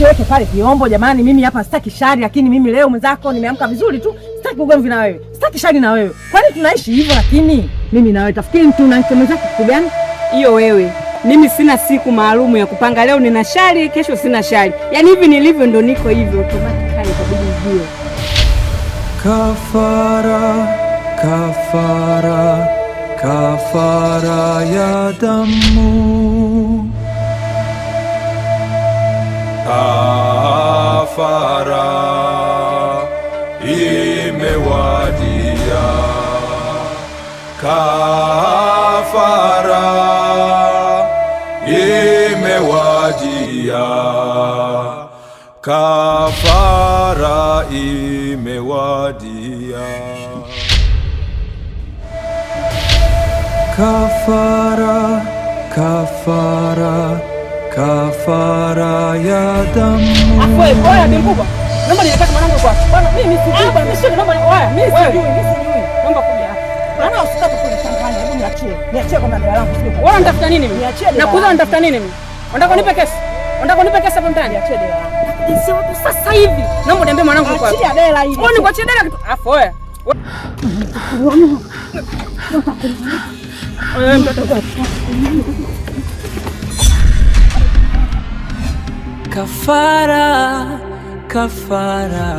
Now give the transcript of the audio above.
usiweke pale vyombo jamani. Mimi hapa sitaki shari, lakini mimi leo mwenzako nimeamka vizuri tu. Sitaki ugomvi na wewe, sitaki shari na wewe. Kwani tunaishi hivyo? Lakini mimi na wewe tafikiri mtu unanisemeza kitu gani? Hiyo wewe. Mimi sina siku maalumu ya kupanga, leo nina shari, kesho sina shari. Yaani hivi nilivyo ndo niko hivyo automatically kabidi ujue. Kafara, kafara, kafara ya damu. Kafara imewadia. Kafara imewadia. Kafara imewadia. Kafara, kafara, kafara ya damu. Afwe, oya ni mkubwa. Naomba nilitaka mwanangu kwa. Bwana mimi sijui bwana, mimi naomba oya, mimi sijui. Naomba kuja hapa. Bwana usitaka kunichanganya, hebu niachie. Niachie kwa dada yangu sio. Wewe unatafuta nini mimi? Nakuuza unatafuta nini mimi? Unataka kunipe kesi? Unataka kunipe kesi hapo mtaani? Niachie dela yangu. Sio tu sasa hivi. Naomba niambie mwanangu kwa. Achia dela hili. Wewe ni kuachia dela kitu. Afu wewe. Kafara, kafara,